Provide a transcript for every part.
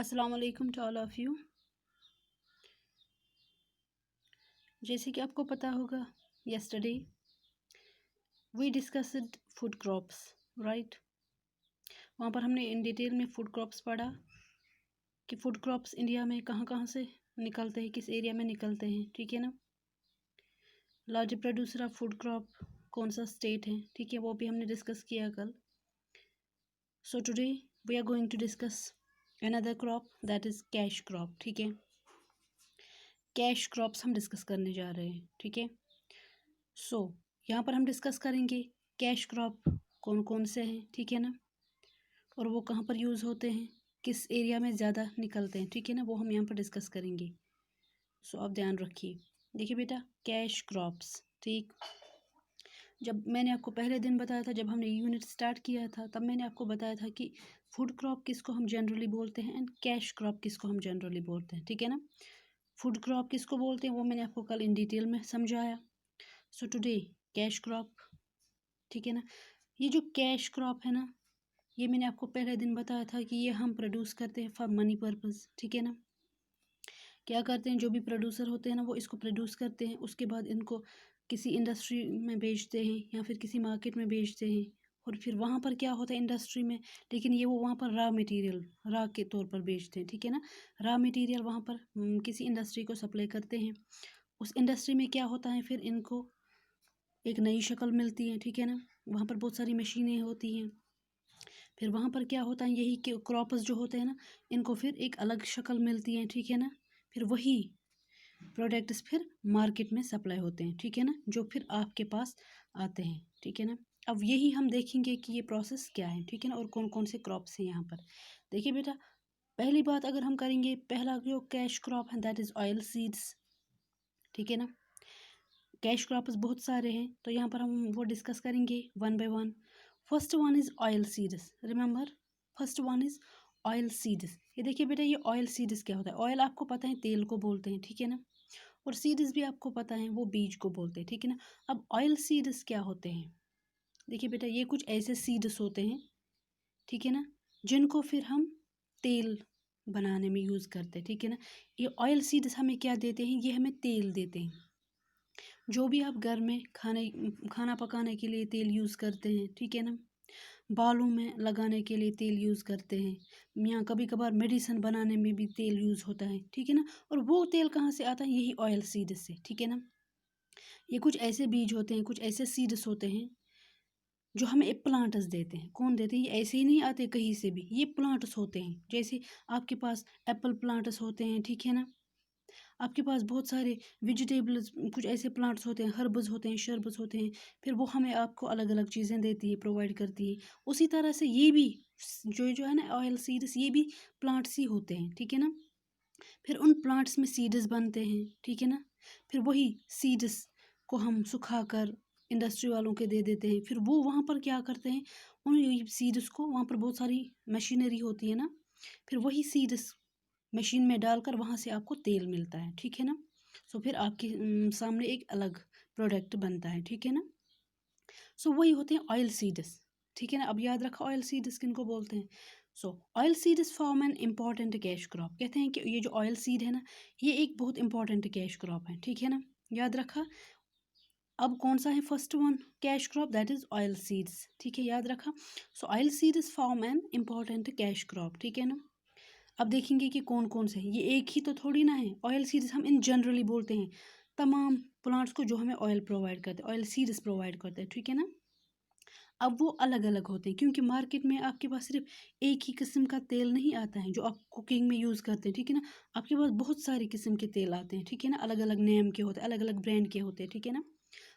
अस्सलाम वालेकुम to all of you. जैसे कि आपको पता होगा, yesterday we discussed food crops, right. वहाँ पर हमने इन डिटेल में फूड क्रॉप्स पढ़ा कि फूड क्रॉप्स इंडिया में कहाँ कहाँ से निकलते हैं, किस एरिया में निकलते हैं, ठीक है ना। Large producer of food crop कौन सा स्टेट है, ठीक है, वो भी हमने डिस्कस किया कल। So today we are going to discuss another crop, that is cash crop, ठीक है। कैश क्रॉप्स हम डिस्कस करने जा रहे हैं, ठीक है। सो यहाँ पर हम डिस्कस करेंगे कैश क्रॉप कौन कौन से हैं, ठीक है ना, और वो कहाँ पर यूज़ होते हैं, किस एरिया में ज़्यादा निकलते हैं, ठीक है ना, वो हम यहाँ पर डिस्कस करेंगे। सो आप ध्यान रखिए। देखिए बेटा, कैश क्रॉप्स, ठीक, जब मैंने आपको पहले दिन बताया था, जब हमने यूनिट स्टार्ट किया था, तब मैंने आपको बताया था कि फूड क्रॉप किसको हम जनरली बोलते हैं एंड कैश क्रॉप किसको हम जनरली बोलते हैं, ठीक है ना। फूड क्रॉप किसको बोलते हैं वो मैंने आपको कल इन डिटेल में समझाया। सो टुडे कैश क्रॉप, ठीक है ना। ये जो कैश क्रॉप है ना, ये मैंने आपको पहले दिन बताया था कि ये हम प्रोड्यूस करते हैं फॉर मनी पर्पस, ठीक है ना। क्या करते हैं, जो भी प्रोड्यूसर होते हैं ना, वो इसको प्रोड्यूस करते हैं, उसके बाद इनको किसी इंडस्ट्री में बेचते हैं या फिर किसी मार्केट में बेचते हैं, और फिर वहाँ पर क्या होता है इंडस्ट्री में, लेकिन ये वो वहाँ पर रॉ मटेरियल रॉ के तौर पर बेचते हैं, ठीक है ना। रॉ मटेरियल वहाँ पर किसी इंडस्ट्री को सप्लाई करते हैं। उस इंडस्ट्री में क्या होता है, फिर इनको एक नई शक्ल मिलती है, ठीक है ना। वहाँ पर बहुत सारी मशीनें होती हैं, फिर वहाँ पर क्या होता है, यही के क्रॉप्स जो होते हैं ना, इनको फिर एक अलग शक्ल मिलती है, ठीक है ना। फिर वही प्रोडक्ट्स फिर मार्केट में सप्लाई होते हैं, ठीक है ना, जो फिर आपके पास आते हैं, ठीक है ना। अब यही हम देखेंगे कि ये प्रोसेस क्या है, ठीक है ना, और कौन कौन से क्रॉप्स हैं यहाँ पर। देखिए बेटा, पहली बात अगर हम करेंगे, पहला जो कैश क्रॉप है दैट इज़ ऑयल सीड्स, ठीक है ना। कैश क्रॉप्स बहुत सारे हैं, तो यहाँ पर हम वो डिस्कस करेंगे one by one. First one is oil seeds, remember, first one is oil seeds. ये देखिए बेटा, ये ऑयल सीड्स क्या होता है। ऑयल आपको पता है तेल को बोलते हैं, ठीक है ना, और सीड्स भी आपको पता है वो बीज को बोलते हैं, ठीक है ना। अब ऑयल सीड्स क्या होते हैं, देखिए बेटा, ये कुछ ऐसे सीड्स होते हैं, ठीक है ना, जिनको फिर हम तेल बनाने में यूज़ करते हैं, ठीक है ना। ये ऑयल सीड्स हमें क्या देते हैं, ये हमें तेल देते हैं। जो भी आप घर में खाना पकाने के लिए तेल यूज़ करते हैं, ठीक है ना, बालों में लगाने के लिए तेल यूज़ करते हैं, या कभी कभार मेडिसिन बनाने में भी तेल यूज़ होता है, ठीक है ना। और वो तेल कहाँ से आता है, यही ऑयल सीड से, ठीक है ना। ये कुछ ऐसे बीज होते हैं, कुछ ऐसे सीड्स होते हैं जो हमें प्लांट्स देते हैं। कौन देते हैं, ये ऐसे ही नहीं आते कहीं से भी, ये प्लांट्स होते हैं। जैसे आपके पास एप्पल प्लांट्स होते हैं, ठीक है ना, आपके पास बहुत सारे वेजिटेबल्स, कुछ ऐसे प्लांट्स होते हैं, हर्ब्स होते हैं, शर्ब्स होते हैं, फिर वो हमें आपको अलग अलग चीज़ें देती है, प्रोवाइड करती है। उसी तरह से ये भी जो जो है ना ऑयल सीड्स, ये भी प्लांट्स ही होते हैं, ठीक है ना। फिर उन प्लांट्स में सीड्स बनते हैं, ठीक है ना। फिर वही सीड्स को हम सुखाकर इंडस्ट्री वालों के दे देते हैं, फिर वो वहाँ पर क्या करते हैं, उन सीड्स को, वहाँ पर बहुत सारी मशीनरी होती है ना, फिर वही सीड्स मशीन में डालकर वहाँ से आपको तेल मिलता है, ठीक है ना। सो फिर आपके सामने एक अलग प्रोडक्ट बनता है, ठीक है ना। सो वही होते हैं ऑयल सीड्स, ठीक है ना। अब याद रखा ऑयल सीड्स किनको बोलते हैं। सो oil seeds form an important cash crop. कहते हैं कि ये जो ऑयल सीड है ना, ये एक बहुत इंपॉर्टेंट कैश क्रॉप है, ठीक है ना, याद रखा। अब कौन सा है first one cash crop, that is oil seeds, ठीक है, याद रखा। सो oil seeds form an important cash crop, ठीक है ना। अब देखेंगे कि कौन कौन से हैं, ये एक ही तो थोड़ी ना है। ऑयल सीड्स हम इन जनरली बोलते हैं तमाम प्लांट्स को जो हमें ऑयल प्रोवाइड करते हैं, ऑयल सीड्स प्रोवाइड करते हैं, ठीक है ना। अब वो अलग अलग होते हैं, क्योंकि मार्केट में आपके पास सिर्फ एक ही किस्म का तेल नहीं आता है जो आप कुकिंग में यूज़ करते हैं, ठीक है ना। आपके पास बहुत सारे किस्म के तेल आते हैं, ठीक है ना, अलग अलग नेम के होते हैं, अलग अलग ब्रांड के होते हैं, ठीक है ना।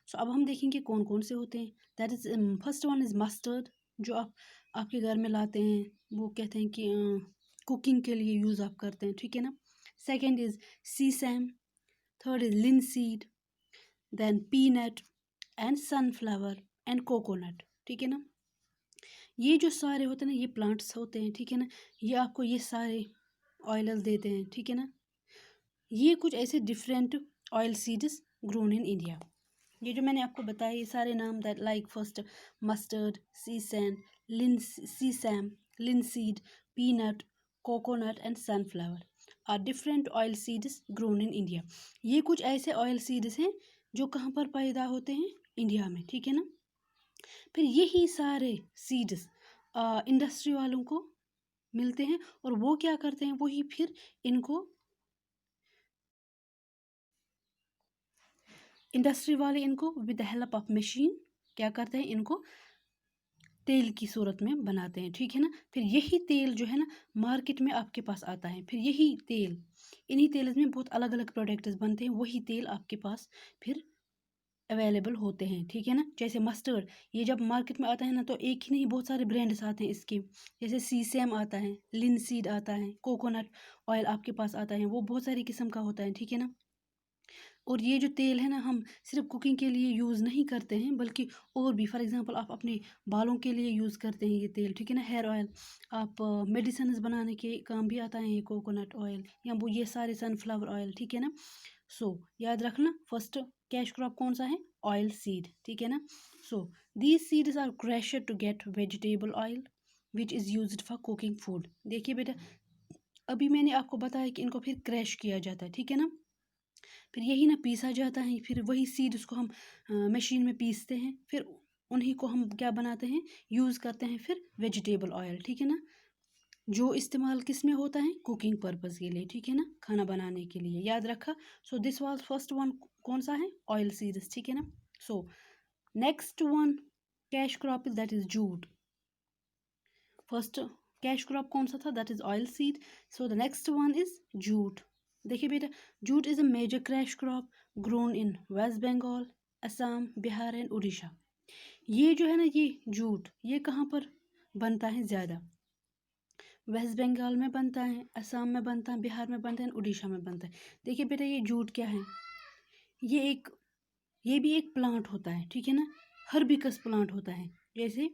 सो अब हम देखेंगे कौन कौन से होते हैं। That is first one is mustard, जो आप आपके घर में लाते हैं, वो कहते हैं कि कुकिंग के लिए यूज़ आप करते हैं, ठीक है ना। Second is sesame, third is linseed, then peanut and sunflower and coconut, ठीक है ना। ये जो सारे होते हैं ना, ये प्लांट्स होते हैं, ठीक है ना। ये आपको ये सारे ऑयल्स देते हैं, ठीक है ना। ये कुछ ऐसे different oil seeds grown in India. ये जो मैंने आपको बताया ये सारे नाम, that like first mustard, sesame, linseed, peanut, coconut and sunflower are different oil seeds grown in India. ये कुछ ऐसे ऑयल सीड्स हैं जो कहाँ पर पैदा होते हैं, इंडिया में, ठीक है ना। फिर यही सारे सीड्स इंडस्ट्री वालों को मिलते हैं और वो क्या करते हैं, वही फिर इनको इंडस्ट्री वाले इनको with the help of machine क्या करते हैं, इनको तेल की सूरत में बनाते हैं, ठीक है ना। फिर यही तेल जो है ना मार्केट में आपके पास आता है। फिर यही तेल, इन्हीं तेल में बहुत अलग अलग प्रोडक्ट्स बनते हैं, वही तेल आपके पास फिर अवेलेबल होते हैं, ठीक है ना। जैसे मस्टर्ड, ये जब मार्केट में आता है ना तो एक ही नहीं बहुत सारे ब्रांड्स आते हैं इसके। जैसे सीसैम आता है, लिनसीड आता है, कोकोनट ऑयल आपके पास आता है, वो बहुत सारी किस्म का होता है, ठीक है ना। और ये जो तेल है ना हम सिर्फ कुकिंग के लिए यूज़ नहीं करते हैं, बल्कि और भी, फॉर एग्जांपल आप अपने बालों के लिए यूज़ करते हैं ये तेल, ठीक है ना। हेयर ऑयल, आप मेडिसिन बनाने के काम भी आता है ये कोकोनट ऑयल या वो ये सारे सनफ्लावर ऑयल, ठीक है ना। सो याद रखना, फर्स्ट कैश क्रॉप कौन सा है, ऑयल सीड, ठीक है ना। So these seeds are crushed to get vegetable oil which is used for cooking food. देखिए बेटा, अभी मैंने आपको बताया कि इनको फिर क्रैश किया जाता है, ठीक है ना। फिर यही ना पीसा जाता है, फिर वही सीड उसको हम मशीन में पीसते हैं, फिर उन्हीं को हम क्या बनाते हैं, यूज़ करते हैं फिर वेजिटेबल ऑयल, ठीक है ना। जो इस्तेमाल किस में होता है, कुकिंग पर्पज़ के लिए, ठीक है ना, खाना बनाने के लिए, याद रखा। So this was first one, कौन सा है, ऑयल सीड्स, ठीक है ना। So next one cash crop is that is jute. First cash crop कौन सा था, that is oil seed. So the next one is jute. देखिए बेटा, jute is a major cash crop grown in West Bengal, Assam, Bihar and Orissa. ये जो है ना, ये जूट ये कहाँ पर बनता है ज़्यादा, वेस्ट बंगाल में बनता है, असम में बनता है, बिहार में बनता है, उड़ीसा में बनता है। देखिए बेटा, ये जूट क्या है, ये ये भी एक प्लांट होता है, ठीक है ना। हर्बिकस प्लांट होता है, जैसे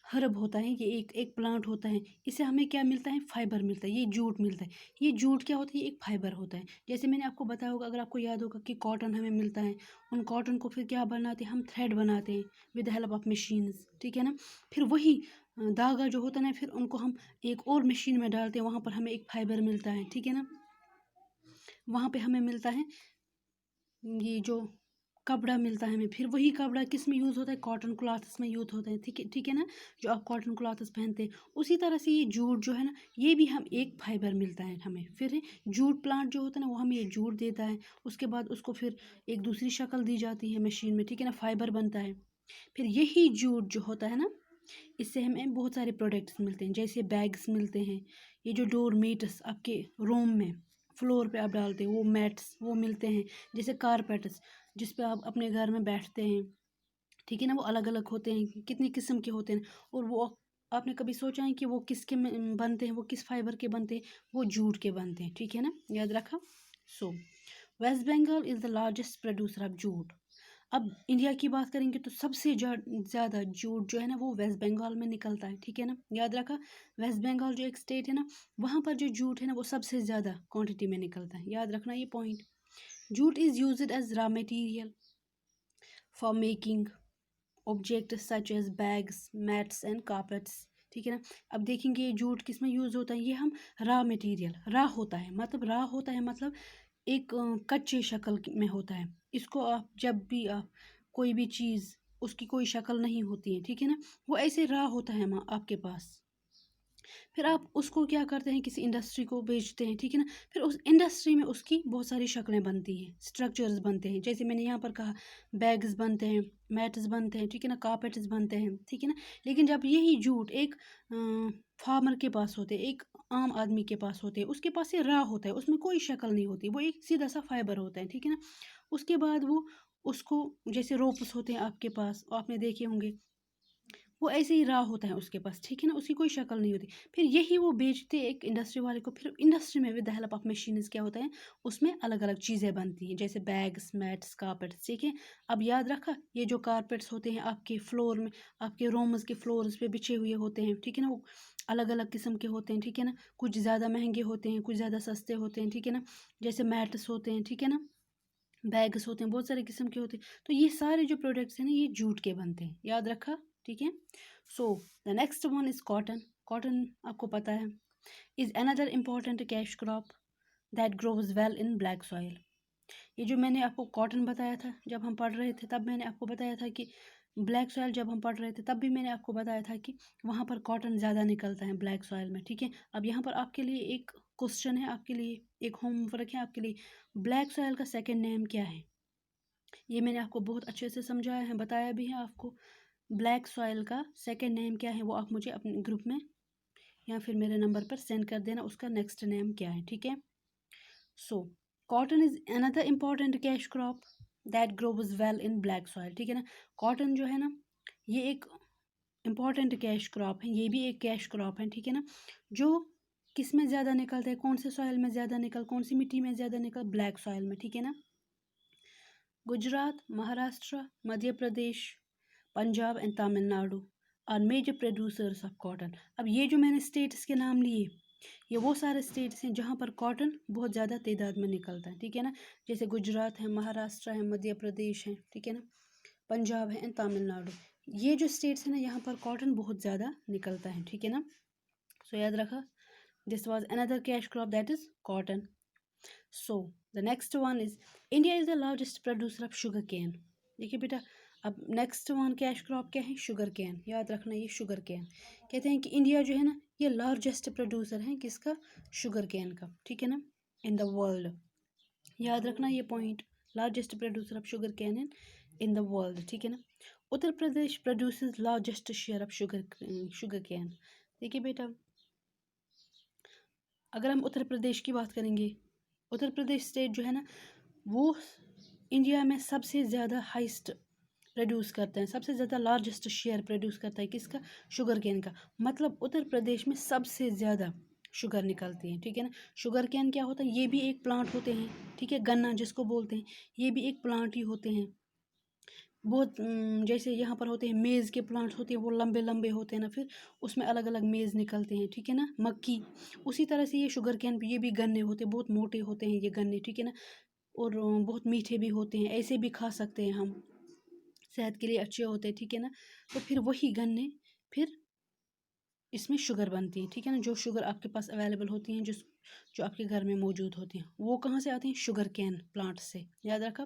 हर्ब होता है, ये एक एक प्लांट होता है। इससे हमें क्या मिलता है, फाइबर मिलता है, ये जूट मिलता है। ये जूट क्या होता है, ये एक फाइबर होता है। जैसे मैंने आपको बताया होगा, अगर आपको याद होगा कि कॉटन हमें मिलता है, उन कॉटन को फिर क्या बनाते हैं, हम थ्रेड बनाते हैं with the help of machines, ठीक है ना। फिर वही धागा जो होता है ना, फिर उनको हम एक और मशीन में डालते हैं, वहाँ पर हमें एक फाइबर मिलता है, ठीक है ना। वहाँ पे हमें मिलता है ये जो कपड़ा मिलता है हमें, फिर वही कपड़ा किस में यूज़ होता है, कॉटन क्लॉथ्स में यूज़ होता है, ठीक है ना, जो आप कॉटन क्लॉथ्स पहनते हैं। उसी तरह से ये जूट जो है ना, ये भी हम एक फाइबर मिलता है हमें। फिर जूट प्लांट जो होता है ना, वो हमें ये जूट देता है, उसके बाद उसको फिर एक दूसरी शक्ल दी जाती है मशीन में, ठीक है ना, फाइबर बनता है। फिर यही जूट जो होता है ना, इससे हमें बहुत सारे प्रोडक्ट्स मिलते हैं, जैसे बैग्स मिलते हैं, ये जो डोर मेट्स आपके रूम में फ्लोर पे आप डालते हैं वो मैट्स वो मिलते हैं, जैसे कारपेट्स जिस पे आप अपने घर में बैठते हैं, ठीक है ना। वो अलग अलग होते हैं, कितनी किस्म के होते हैं, और वो आपने कभी सोचा है कि वो किसके बनते हैं, वो किस फाइबर के बनते हैं, वो जूट के बनते हैं, ठीक है ना, याद रखा। So West Bengal is the largest producer of jute. अब इंडिया की बात करेंगे तो सबसे ज़्यादा जूट जो है ना, वो वेस्ट बंगाल में निकलता है, ठीक है ना, याद रखा। वेस्ट बंगाल जो एक स्टेट है ना, वहाँ पर जो जूट है ना, वो सबसे ज़्यादा क्वांटिटी में निकलता है, याद रखना ये point. Jute is used as raw material for making object such as bags, mats and carpets, ठीक है ना। अब देखेंगे ये जूट किस में यूज़ होता है, ये हम रॉ मटेरियल, रॉ होता है मतलब, रॉ होता है मतलब एक कच्चे शक्ल में होता है। इसको आप जब भी आप कोई भी चीज़, उसकी कोई शक्ल नहीं होती है, ठीक है ना, वो ऐसे रॉ होता है आपके पास। फिर आप उसको क्या करते हैं, किसी इंडस्ट्री को बेचते हैं, ठीक है ना। फिर उस इंडस्ट्री में उसकी बहुत सारी शक्लें बनती हैं, स्ट्रक्चर्स बनते हैं, जैसे मैंने यहाँ पर कहा बैग्स बनते हैं, मैट्स बनते हैं, ठीक है ना, कार्पेट्स बनते हैं, ठीक है ना। लेकिन जब यही जूट एक फार्मर के पास होते हैं, एक आम आदमी के पास होते हैं, उसके पास ये रॉ होता है, उसमें कोई शक्ल नहीं होती, वो एक सीधा सा फाइबर होता है, ठीक है ना। उसके बाद वो उसको, जैसे रोप्स होते हैं आपके पास, आपने देखे होंगे, वो ऐसे ही रॉ होता है उसके पास, ठीक है ना, उसकी कोई शक्ल नहीं होती। फिर यही वो बेचते एक इंडस्ट्री वाले को, फिर इंडस्ट्री में with the help of machines क्या होता है, उसमें अलग अलग चीज़ें बनती हैं, जैसे बैग्स, मैट्स, कारपेट्स, ठीक है। अब याद रखा, ये जो कारपेट्स होते हैं आपके फ्लोर में, आपके रूम्स के फ्लोर्स पे बिछे हुए होते हैं, ठीक है ना, वो अलग अलग किस्म के होते हैं, ठीक है ना, कुछ ज़्यादा महंगे होते हैं, कुछ ज़्यादा सस्ते होते हैं, ठीक है ना। जैसे मैट्स होते हैं, ठीक है ना, बैग्स होते हैं, बहुत सारे किस्म के होते हैं। तो ये सारे जो प्रोडक्ट्स हैं ना, ये जूट के बनते हैं, याद रखा, ठीक है। सो the next one is cotton. Cotton आपको पता है, is another important cash crop that grows well in black soil. ये जो मैंने आपको कॉटन बताया था जब हम पढ़ रहे थे, तब मैंने आपको बताया था कि ब्लैक सॉइल, जब हम पढ़ रहे थे तब भी मैंने आपको बताया था कि वहाँ पर कॉटन ज़्यादा निकलता है ब्लैक सॉइल में, ठीक है। अब यहाँ पर आपके लिए एक क्वेश्चन है, आपके लिए एक होमवर्क है आपके लिए, ब्लैक सॉइल का सेकंड नेम क्या है? ये मैंने आपको बहुत अच्छे से समझाया है, बताया भी है आपको। ब्लैक सॉइल का सेकंड नेम क्या है वो आप मुझे अपने ग्रुप में या फिर मेरे नंबर पर सेंड कर देना, उसका नेक्स्ट नेम क्या है, ठीक है। So cotton is another important cash crop that grows well in black soil, ठीक है ना। कॉटन जो है ना, ये एक इम्पॉर्टेंट कैश क्रॉप है, ये भी एक कैश क्रॉप है, ठीक है ना। जो किस में ज़्यादा निकलता है, कौन से सॉइल में ज़्यादा निकल, कौन सी मिट्टी में ज़्यादा निकल, ब्लैक सॉइल में, ठीक है ना। Gujarat, Maharashtra, Madhya Pradesh, Punjab and Tamil Nadu are major producers of cotton. अब ये जो मैंने स्टेट्स के नाम लिए, ये वो सारे स्टेट्स हैं जहाँ पर कॉटन बहुत ज़्यादा तादाद में निकलता है, ठीक है ना। जैसे गुजरात है, महाराष्ट्र है, मध्य प्रदेश है, ठीक है ना, पंजाब है एंड तमिलनाडु। ये जो स्टेट्स हैं ना, यहाँ पर कॉटन बहुत ज़्यादा निकलता है, ठीक है ना। सो याद रखा, this was another cash crop that is cotton. So the next one is India is the largest producer of sugar cane. देखिए बेटा, अब नेक्स्ट वन कैश क्रॉप क्या है, शुगर केन। याद रखना, ये शुगर केन कहते हैं कि इंडिया जो है ना, ये लार्जेस्ट प्रोड्यूसर है किसका, शुगर केन का, ठीक है ना, इन द वर्ल्ड। याद रखना ये point, largest producer of sugar cane in the world, ठीक है ना। Uttar Pradesh produces largest share of sugar cane. देखिए बेटा, अगर हम उत्तर प्रदेश की बात करेंगे, उत्तर प्रदेश स्टेट जो है ना, वो इंडिया में सबसे ज़्यादा हाइस्ट प्रोड्यूस करते हैं, सबसे ज़्यादा लार्जेस्ट शेयर प्रोड्यूस करता है किसका, शुगर केन का। मतलब उत्तर प्रदेश में सबसे ज़्यादा शुगर निकलती है, ठीक है ना। शुगर केन क्या होता है, ये भी एक प्लांट होते हैं, ठीक है, गन्ना जिसको बोलते हैं, ये भी एक प्लांट ही होते हैं। बहुत जैसे यहाँ पर होते हैं मेज़ के प्लांट्स होते हैं, वो लंबे लंबे होते हैं ना, फिर उसमें अलग अलग मेज़ निकलते हैं, ठीक है ना, मक्की। उसी तरह से ये शुगर कैन पे ये भी गन्ने होते हैं, बहुत मोटे होते हैं ये गन्ने, ठीक है ना, और बहुत मीठे भी होते हैं, ऐसे भी खा सकते हैं हम, सेहत के लिए अच्छे होते हैं, ठीक है ना। तो फिर वही गन्ने फिर इसमें शुगर बनती है, ठीक है ना। जो शुगर आपके पास अवेलेबल होती हैं, जो आपके घर में मौजूद होती हैं, वो कहाँ से आती हैं, शुगर कैन प्लांट से। याद रखा,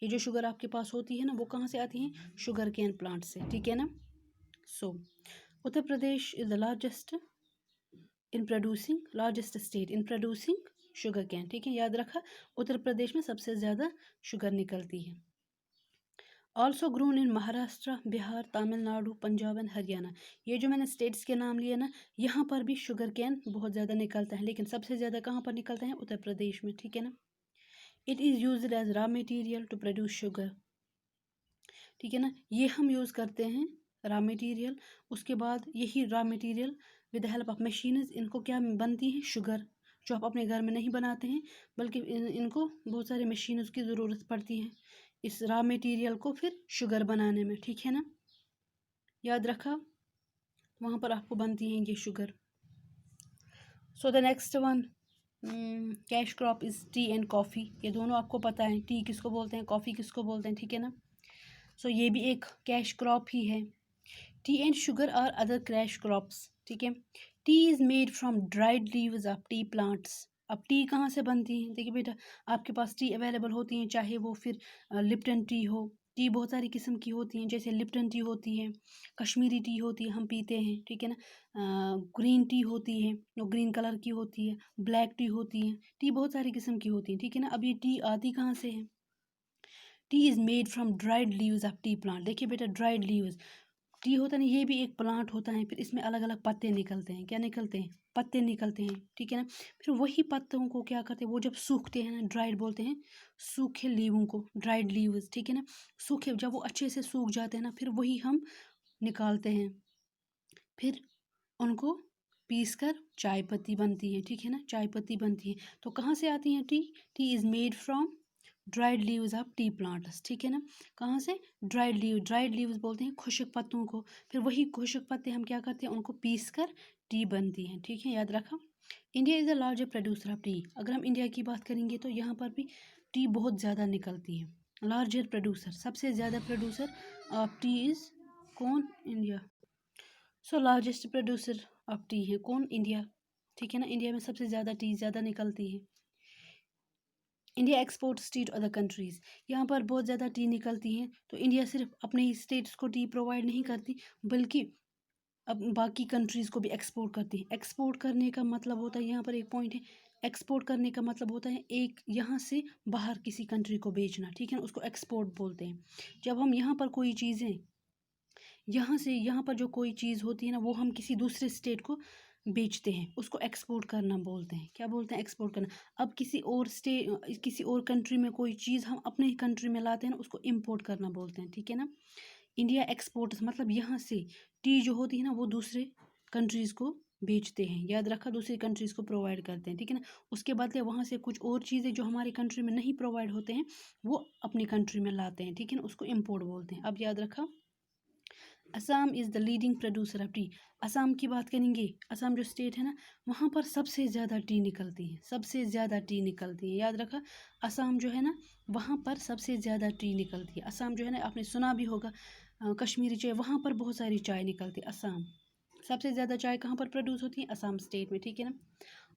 ये जो शुगर आपके पास होती है ना, वो कहाँ से आती हैं, शुगर कैन प्लांट से, ठीक है ना। So Uttar Pradesh is the largest state in producing sugar cane, ठीक है। याद रखा, उत्तर प्रदेश में सबसे ज़्यादा शुगर निकलती है। Also grown in Maharashtra, Bihar, Tamil Nadu, Punjab and Haryana. ये जो मैंने स्टेट्स के नाम लिए ना, यहाँ पर भी शुगर कैन बहुत ज़्यादा निकलता है, लेकिन सबसे ज़्यादा कहाँ पर निकलता है, उत्तर प्रदेश में, ठीक है ना। It is used as raw material to produce sugar, ठीक है ना। ये हम यूज़ करते हैं रॉ मटेरियल, उसके बाद यही raw material with the help of machines इनको क्या बनती है, शुगर, जो आप अपने घर में नहीं बनाते हैं, बल्कि इनको बहुत सारे मशीन्स की ज़रूरत पड़ती है इस रॉ मटेरियल को फिर शुगर बनाने में, ठीक है ना। याद रखा, वहाँ पर आपको बनती हैं ये sugar. So the next one cash crop is T and coffee. ये दोनों आपको पता है, टी किसको बोलते हैं, कॉफ़ी किसको बोलते हैं, ठीक है ना। सो ये भी एक कैश क्रॉप ही है। Tea and sugar are other cash crops, ठीक है। Tea is made from dried leaves of tea plants. अब टी कहाँ से बनती है, देखिए बेटा, आपके पास टी अवेलेबल होती हैं, चाहे वो फिर लिप्टन टी हो, टी बहुत सारी किस्म की होती हैं, जैसे लिप्टन टी होती है, कश्मीरी टी होती है, हम पीते हैं, ठीक है ना। ग्रीन टी होती है, वो ग्रीन कलर की होती है, ब्लैक टी होती है, टी बहुत सारी किस्म की होती है, ठीक है ना। अब ये टी आती कहाँ से है, tea is made from dried leaves of T plant. देखिए बेटा, ड्राइड लीव्स, टी होता है ना, ये भी एक प्लांट होता है, फिर इसमें अलग अलग पत्ते निकलते हैं, क्या निकलते हैं, पत्ते निकलते हैं, ठीक है ना। फिर वही पत्तों को क्या करते हैं, वो जब सूखते हैं ना, ड्राइड बोलते हैं सूखे लीवों को, ड्राइड लीव्स, ठीक है ना। सूखे जब वो अच्छे से सूख जाते हैं ना, फिर वही हम निकालते हैं, फिर उनको पीस कर चाय पत्ती बनती है, ठीक है ना, चाय पत्ती बनती है। तो कहाँ से आती है T, T is made from dried leaves of tea plants, ठीक है ना। कहाँ से, ड्राइड लीव्स बोलते हैं खुश्क पत्तों को, फिर वही खुश्क पत्ते हम क्या करते हैं, उनको पीस कर टी बनती है, ठीक है। याद रखा, India is the largest producer of T. अगर हम इंडिया की बात करेंगे तो यहाँ पर भी टी बहुत ज़्यादा निकलती है। लार्जेस्ट प्रोड्यूसर, सबसे ज़्यादा प्रोड्यूसर ऑफ टी इज़ कौन, India. So largest producer of T है कौन, इंडिया। ठीक है ना। इंडिया में सबसे ज़्यादा टी ज़्यादा निकलती है। India exports tea to other countries, यहाँ पर बहुत ज़्यादा टी निकलती है। तो इंडिया सिर्फ अपने ही स्टेट्स को टी प्रोवाइड नहीं करती, बल्कि अब बाकी कंट्रीज़ को भी एक्सपोर्ट करती है। एक्सपोर्ट करने का मतलब होता है, यहाँ पर एक पॉइंट है, एक्सपोर्ट करने का मतलब होता है एक यहाँ से बाहर किसी कंट्री को बेचना, ठीक है ना, उसको एक्सपोर्ट बोलते हैं। जब हम यहाँ पर कोई चीज़ें यहाँ से यहाँ पर जो कोई चीज़ होती है ना, वो हम किसी दूसरे स्टेट को बेचते हैं, उसको एक्सपोर्ट करना बोलते हैं। क्या बोलते हैं? एक्सपोर्ट करना। अब किसी और कंट्री में कोई चीज़ हम अपने ही कंट्री में लाते हैं ना, उसको इम्पोर्ट करना बोलते हैं, ठीक है ना। इंडिया एक्सपोर्ट्स मतलब यहाँ से टी जो होती है ना, वो दूसरे कंट्रीज़ को बेचते हैं, याद रखा, दूसरी कंट्रीज़ को प्रोवाइड करते हैं, ठीक है ना। उसके बदले वहाँ से कुछ और चीज़ें जो हमारी कंट्री में नहीं प्रोवाइड होते हैं, वो अपनी कंट्री में लाते हैं, ठीक है ना, उसको इम्पोर्ट बोलते हैं। अब याद रखा, Assam is the leading producer of T. Assam की बात करेंगे, असम जो स्टेट है ना, वहाँ पर सबसे ज़्यादा टी निकलती है, सबसे ज़्यादा टी निकलती है, याद रखा। असम जो है ना, वहाँ पर सबसे ज़्यादा टी निकलती है। असम जो है ना, आपने सुना भी होगा, कश्मीरी चाय, वहाँ पर बहुत सारी चाय निकलती है। असम सबसे ज़्यादा चाय कहाँ पर प्रोड्यूस होती है? असम स्टेट में, ठीक है ना।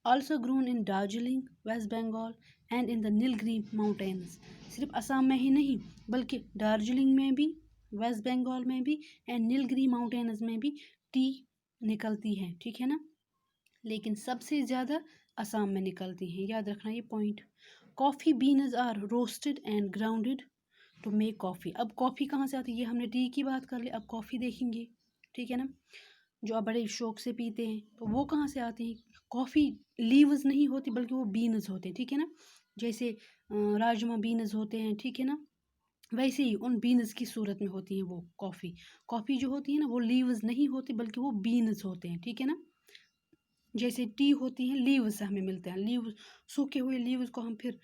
Also grown in Darjeeling, West Bengal and in the Nilgiri mountains. सिर्फ असम में ही नहीं, बल्कि दार्जिलिंग में भी, वेस्ट बंगाल में भी एंड नीलगिरी माउंटेन्स में भी टी निकलती है, ठीक है ना। लेकिन सबसे ज़्यादा असम में निकलती है, याद रखना ये point. Coffee beans are roasted and grounded to make coffee. अब कॉफ़ी कहाँ से आती है? ये हमने टी की बात कर ली, अब कॉफ़ी देखेंगे, ठीक है ना, जो आप बड़े शौक से पीते हैं, तो वो कहाँ से आते हैं? कॉफ़ी लीव्स नहीं होती, बल्कि वो बीन्स होते हैं, ठीक है ना। जैसे राजमा बीन्स होते हैं, ठीक है ना, वैसे ही उन बीन्स की सूरत में होती है वो कॉफ़ी। कॉफ़ी जो होती है ना, वो लीव्स नहीं होती, बल्कि वो बीन्स होते हैं, ठीक है ना। जैसे टी होती है, लीव्स से हमें मिलते हैं, लीव्स, सूखे हुए लीव्स को हम फिर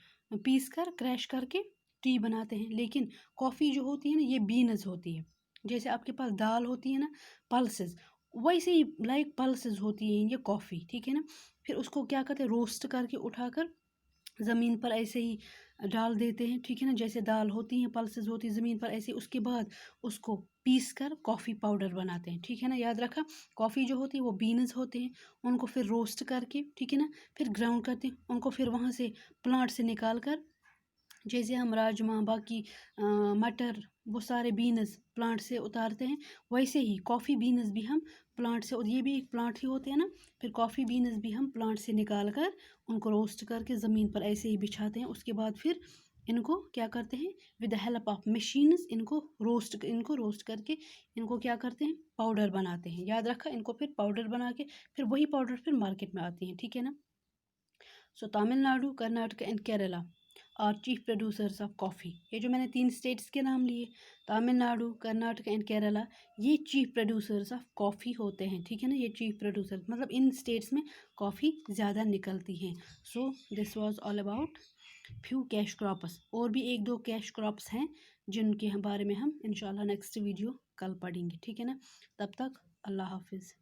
पीस कर क्रैश करके टी बनाते हैं। लेकिन कॉफ़ी जो होती है ना, ये बीन्स होती है। जैसे आपके पास दाल होती है ना, पल्सेस, वैसे ही लाइक पल्सेस होती है ये कॉफ़ी, ठीक है ना। फिर उसको क्या करते हैं? रोस्ट करके उठाकर ज़मीन पर ऐसे ही डाल देते हैं, ठीक है ना। जैसे दाल होती है, पल्सेस होती है ज़मीन पर, ऐसे उसके बाद उसको पीस कर कॉफ़ी पाउडर बनाते हैं, ठीक है ना, याद रखा। कॉफ़ी जो होती है वो बीन्स होते हैं, उनको फिर रोस्ट करके, ठीक है ना, फिर ग्राउंड करते हैं उनको, फिर वहाँ से प्लांट से निकाल कर, जैसे हम राजमा, बाकी मटर, वो सारे बीन्स प्लांट से उतारते हैं, वैसे ही कॉफ़ी बीन्स भी हम प्लांट से, और ये भी एक प्लांट ही होते हैं ना, फिर कॉफ़ी बीन्स भी हम प्लांट से निकाल कर उनको रोस्ट करके ज़मीन पर ऐसे ही बिछाते हैं। उसके बाद फिर इनको क्या करते हैं? With the help of machines इनको रोस्ट करके इनको क्या करते हैं? पाउडर बनाते हैं, याद रखा। इनको फिर पाउडर बना के फिर वही पाउडर फिर मार्केट में आती है, ठीक है ना। So Tamil Nadu, Karnataka and Kerala are chief producers of coffee. ये जो मैंने 3 स्टेट्स के नाम लिए, तमिलनाडु, कर्नाटक एंड केरला, ये चीफ प्रोड्यूसर्स ऑफ कॉफ़ी होते हैं, ठीक है ना। ये चीफ प्रोड्यूसर मतलब इन स्टेट्स में कॉफ़ी ज़्यादा निकलती हैं। सो this was all about few cash crops. और भी एक दो कैश क्रॉप्स हैं जिनके बारे में हम इंशाल्लाह नेक्स्ट वीडियो कल पढ़ेंगे, ठीक है ना। तब तक अल्लाह हाफिज़।